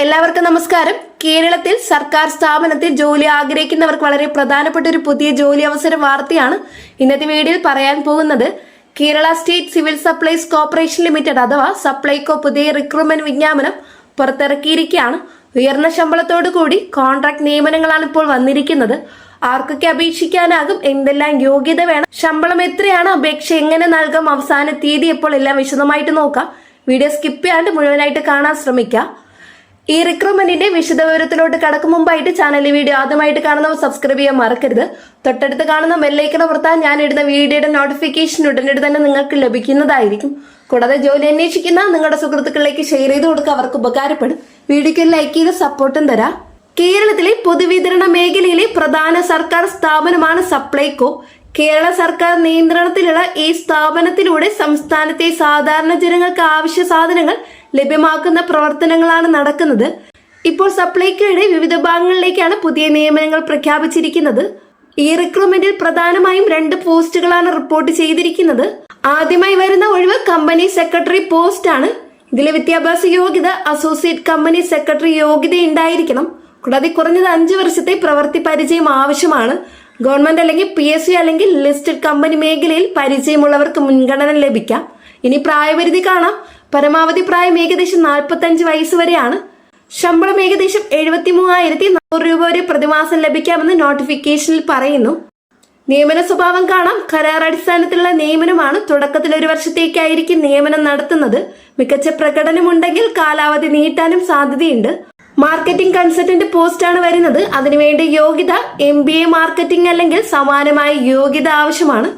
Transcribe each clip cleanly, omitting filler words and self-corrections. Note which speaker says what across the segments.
Speaker 1: എല്ലാവർക്കും നമസ്കാരം. കേരളത്തിൽ സർക്കാർ സ്ഥാപനത്തിൽ ജോലി ആഗ്രഹിക്കുന്നവർക്ക് വളരെ പ്രധാനപ്പെട്ട ഒരു പുതിയ ജോലി അവസര വാർത്തയാണ് ഇന്നത്തെ വീഡിയോയിൽ പറയാൻ പോകുന്നത്. Kerala state civil supplies corporation limited അഥവാ സപ്ലൈകോ പുതിയ റിക്രൂട്ട്മെന്റ് വിജ്ഞാപനം പുറത്തിറക്കിയിരിക്കുകയാണ്. ഉയർന്ന ശമ്പളത്തോടു കൂടി കോൺട്രാക്ട് നിയമനങ്ങളാണ് ഇപ്പോൾ വന്നിരിക്കുന്നത്. ആർക്കൊക്കെ അപേക്ഷിക്കാനാകും, എന്തെല്ലാം യോഗ്യത വേണം, ശമ്പളം എത്രയാണ്, അപേക്ഷ എങ്ങനെ നൽകാം, അവസാന തീയതി എപ്പോൾ, എല്ലാം വിശദമായിട്ട് നോക്കാം. വീഡിയോ സ്കിപ്പ് ചെയ്യാണ്ട് മുഴുവനായിട്ട് കാണാൻ ശ്രമിക്കാം. ഈ റിക്രൂട്ട്മെന്റിന്റെ വിശദവിവരത്തിലോട്ട് കടക്കും മുമ്പായിട്ട് ചാനലിലെ വീഡിയോ ആദ്യമായിട്ട് കാണുന്നവർ സബ്സ്ക്രൈബ് ചെയ്യാൻ മറക്കരുത്. തൊട്ടടുത്ത് കാണുന്ന ബെല്ലൈക്കൺ അമർത്താൻ ഞാൻ ഇടുന്ന വീഡിയോയുടെ നോട്ടിഫിക്കേഷൻ ഉടനടി തന്നെ നിങ്ങൾക്ക് ലഭിക്കുന്നതായിരിക്കും. കൂടാതെ ജോലി അന്വേഷിക്കുന്ന നിങ്ങളുടെ സുഹൃത്തുക്കളിലേക്ക് ഷെയർ ചെയ്ത് കൊടുക്കുക, അവർക്ക് ഉപകാരപ്പെടും. വീഡിയോക്ക് ലൈക്ക് ചെയ്ത് സപ്പോർട്ടും തരാം. കേരളത്തിലെ പൊതുവിതരണ മേഖലയിലെ പ്രധാന സർക്കാർ സ്ഥാപനമാണ് സപ്ലൈകോ. കേരള സർക്കാർ നിയന്ത്രണത്തിലുള്ള ഈ സ്ഥാപനത്തിലൂടെ സംസ്ഥാനത്തെ സാധാരണ ജനങ്ങൾക്ക് ആവശ്യ സാധനങ്ങൾ ലഭ്യമാക്കുന്ന പ്രവർത്തനങ്ങളാണ് നടക്കുന്നത്. ഇപ്പോൾ സപ്ലൈകോയുടെ വിവിധ ഭാഗങ്ങളിലേക്കാണ് പുതിയ നിയമനങ്ങൾ പ്രഖ്യാപിച്ചിരിക്കുന്നത്. ഈ റിക്രൂട്ട്മെന്റിൽ പ്രധാനമായും 2 പോസ്റ്റുകളാണ് റിപ്പോർട്ട് ചെയ്തിരിക്കുന്നത്. ആദ്യമായി വരുന്ന ഒഴിവ് കമ്പനി സെക്രട്ടറി പോസ്റ്റ് ആണ്. ഇതിലെ വിദ്യാഭ്യാസ യോഗ്യത അസോസിയേറ്റ് കമ്പനി സെക്രട്ടറി യോഗ്യത ഉണ്ടായിരിക്കണം. കൂടാതെ കുറഞ്ഞത് 5 വർഷത്തെ പ്രവൃത്തി പരിചയം ആവശ്യമാണ്. ഗവൺമെന്റ് അല്ലെങ്കിൽ PSU അല്ലെങ്കിൽ ലിസ്റ്റഡ് കമ്പനി മേഖലയിൽ പരിചയമുള്ളവർക്ക് മുൻഗണന ലഭിക്കാം. ഇനി പ്രായപരിധി കാണാം. പരമാവധി പ്രായം ഏകദേശം 45 വയസ്സ് വരെയാണ്. ശമ്പളം ഏകദേശം 73,100 രൂപ വരെ പ്രതിമാസം ലഭിക്കാമെന്ന് നോട്ടിഫിക്കേഷനിൽ പറയുന്നു. നിയമന സ്വഭാവം കാണാം. കരാർ അടിസ്ഥാനത്തിലുള്ള നിയമനമാണ്. തുടക്കത്തിൽ 1 വർഷത്തേക്കായിരിക്കും നിയമനം നടത്തുന്നത്. മികച്ച പ്രകടനമുണ്ടെങ്കിൽ കാലാവധി നീട്ടാനും സാധ്യതയുണ്ട്. മാർക്കറ്റിംഗ് കൺസൾട്ടന്റ് പോസ്റ്റ് ആണ് വരുന്നത്. അതിനുവേണ്ടി യോഗ്യത MBA മാർക്കറ്റിംഗ് അല്ലെങ്കിൽ സമാനമായ യോഗ്യത ആവശ്യമാണ്.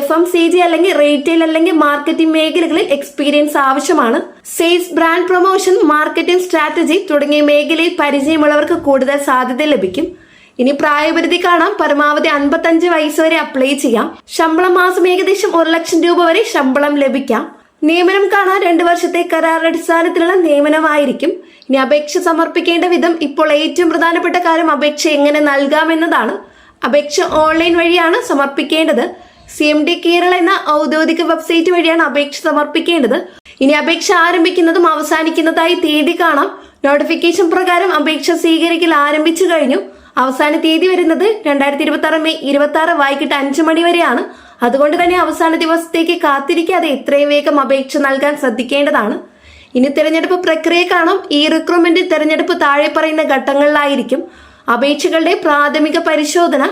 Speaker 1: FMCG അല്ലെങ്കിൽ റീറ്റെയിൽ അല്ലെങ്കിൽ മാർക്കറ്റിംഗ് മേഖലകളിൽ എക്സ്പീരിയൻസ് ആവശ്യമാണ്. Sales, brand promotion, marketing strategy തുടങ്ങിയ മേഖലയിൽ പരിചയമുള്ളവർക്ക് കൂടുതൽ സാധ്യത ലഭിക്കും. ഇനി പ്രായപരിധി കാണാം. പരമാവധി 55 വയസ്സ് വരെ അപ്ലൈ ചെയ്യാം. ശമ്പളം മാസം ഏകദേശം 1 ലക്ഷം രൂപ വരെ ശമ്പളം ലഭിക്കാം. നിയമനം കാണാൻ 2 വർഷത്തെ കരാർ അടിസ്ഥാനത്തിലുള്ള നിയമനമായിരിക്കും. ഇനി അപേക്ഷ സമർപ്പിക്കേണ്ട വിധം. ഇപ്പോൾ ഏറ്റവും പ്രധാനപ്പെട്ട കാര്യം അപേക്ഷ എങ്ങനെ നൽകാമെന്നതാണ്. അപേക്ഷ ഓൺലൈൻ വഴിയാണ് സമർപ്പിക്കേണ്ടത്. CMD കേരള എന്ന ഔദ്യോഗിക വെബ്സൈറ്റ് വഴിയാണ് അപേക്ഷ സമർപ്പിക്കേണ്ടത്. ഇനി അപേക്ഷ ആരംഭിക്കുന്നതും അവസാനിക്കുന്നതായി തീയതി കാണാം. നോട്ടിഫിക്കേഷൻ പ്രകാരം അപേക്ഷ സ്വീകരിക്കൽ ആരംഭിച്ചു കഴിഞ്ഞു. അവസാന തീയതി വരുന്നത് 2026 മെയ് 26 വൈകിട്ട് 5 മണി വരെയാണ്. അതുകൊണ്ട് തന്നെ അവസാന ദിവസത്തേക്ക് കാത്തിരിക്കാതെ എത്രയും വേഗം അപേക്ഷ നൽകാൻ ശ്രദ്ധിക്കേണ്ടതാണ്. ഇനി തിരഞ്ഞെടുപ്പ് പ്രക്രിയ കാണാം. ഈ റിക്രൂട്ട്മെന്റിൽ തിരഞ്ഞെടുപ്പ് താഴെ പറയുന്ന ഘട്ടങ്ങളിലായിരിക്കും. അപേക്ഷകളുടെ പ്രാഥമിക പരിശോധന,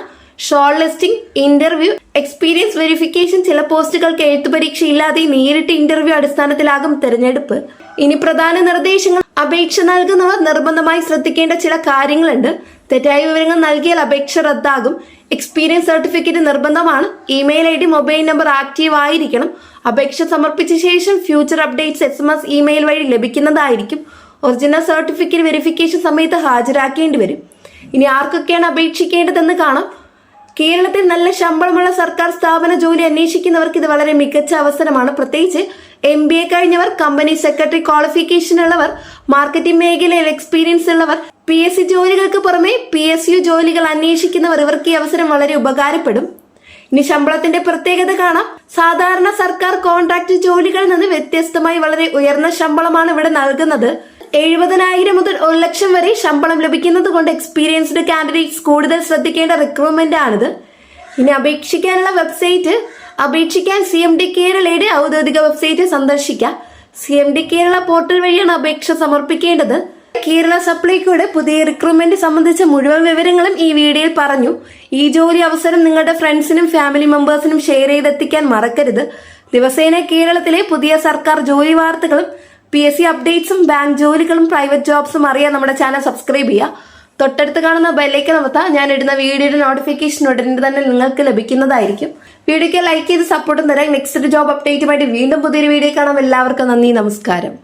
Speaker 1: short listing, interview, experience verification. ചില പോസ്റ്റുകൾക്ക് എഴുത്തു പരീക്ഷ ഇല്ലാതെ നേരിട്ട് ഇന്റർവ്യൂ അടിസ്ഥാനത്തിലാകും തിരഞ്ഞെടുപ്പ്. ഇനി പ്രധാന നിർദ്ദേശങ്ങൾ. അപേക്ഷ നൽകുന്നവർ നിർബന്ധമായി ശ്രദ്ധിക്കേണ്ട ചില കാര്യങ്ങളുണ്ട്. തെറ്റായ വിവരങ്ങൾ നൽകിയാൽ അപേക്ഷ റദ്ദാകും. എക്സ്പീരിയൻസ് സർട്ടിഫിക്കറ്റ് നിർബന്ധമാണ്. Email ID, mobile number active ആയിരിക്കണം. അപേക്ഷ സമർപ്പിച്ച ശേഷം ഫ്യൂച്ചർ അപ്ഡേറ്റ്സ് SMS ഇമെയിൽ വഴി ലഭിക്കുന്നതായിരിക്കും. ഒറിജിനൽ സർട്ടിഫിക്കറ്റ് വെരിഫിക്കേഷൻ സമയത്ത് ഹാജരാക്കേണ്ടി വരും. ഇനി ആർക്കൊക്കെയാണ് അപേക്ഷിക്കേണ്ടതെന്ന് കാണാം. കേരളത്തിൽ നല്ല ശമ്പളമുള്ള സർക്കാർ സ്ഥാപന ജോലി അന്വേഷിക്കുന്നവർക്ക് ഇത് വളരെ മികച്ച അവസരമാണ്. പ്രത്യേകിച്ച് MBA കഴിഞ്ഞവർ, കമ്പനി സെക്രട്ടറി ക്വാളിഫിക്കേഷൻ ഉള്ളവർ, മാർക്കറ്റിംഗ് മേഖലയിൽ എക്സ്പീരിയൻസ് ഉള്ളവർ, PSC ജോലികൾക്ക് പുറമെ PSU ജോലികൾ അന്വേഷിക്കുന്നവർ, ഇവർക്ക് ഈ അവസരം വളരെ ഉപകാരപ്പെടും. ഇനി ശമ്പളത്തിന്റെ പ്രത്യേകത കാണാം. സാധാരണ സർക്കാർ കോൺട്രാക്ട് ജോലികളിൽ നിന്ന് വ്യത്യസ്തമായി വളരെ ഉയർന്ന ശമ്പളമാണ് ഇവിടെ നൽകുന്നത്. 70,000 മുതൽ 1 ലക്ഷം വരെ ശമ്പളം ലഭിക്കുന്നത് കൊണ്ട് എക്സ്പീരിയൻസ്ഡ് കാൻഡിഡേറ്റ്സ് കൂടുതൽ ശ്രദ്ധിക്കേണ്ട റിക്രൂട്ട്മെന്റ് ആണിത്. ഇനി അപേക്ഷിക്കാനുള്ള വെബ്സൈറ്റ്. അപേക്ഷിക്കാൻ CMD കേരളയുടെ ഔദ്യോഗിക വെബ്സൈറ്റ് സന്ദർശിക്കാം. CMD കേരള പോർട്ടൽ വഴിയാണ് അപേക്ഷ സമർപ്പിക്കേണ്ടത്. കേരള സപ്ലൈകോയുടെ പുതിയ റിക്രൂട്ട്മെന്റ് സംബന്ധിച്ച മുഴുവൻ വിവരങ്ങളും ഈ വീഡിയോയിൽ പറഞ്ഞു. ഈ ജോലി അവസരം നിങ്ങളുടെ ഫ്രണ്ട്സിനും ഫാമിലി മെമ്പേഴ്സിനും ഷെയർ ചെയ്തെത്തിക്കാൻ മറക്കരുത്. ദിവസേന കേരളത്തിലെ പുതിയ സർക്കാർ ജോലി വാർത്തകളും PSC അപ്ഡേറ്റ്സും ബാങ്ക് ജോലികളും പ്രൈവറ്റ് ജോബ്സും അറിയാൻ നമ്മുടെ ചാനൽ സബ്സ്ക്രൈബ് ചെയ്യുക. തൊട്ടടുത്ത് കാണുന്ന ബെല്ലൈക്കൺ അമർത്താൻ ഞാൻ ഇടുന്ന വീഡിയോയുടെ നോട്ടിഫിക്കേഷൻ ഉടനെ തന്നെ നിങ്ങൾക്ക് ലഭിക്കുന്നതായിരിക്കും. വീഡിയോക്ക് ലൈക്ക് ചെയ്ത് സപ്പോർട്ടും തരാം. നെക്സ്റ്റ് ജോബ് അപ്ഡേറ്റുമായിട്ട് വീണ്ടും പുതിയൊരു വീഡിയോ കാണാം. എല്ലാവർക്കും നന്ദി, നമസ്കാരം.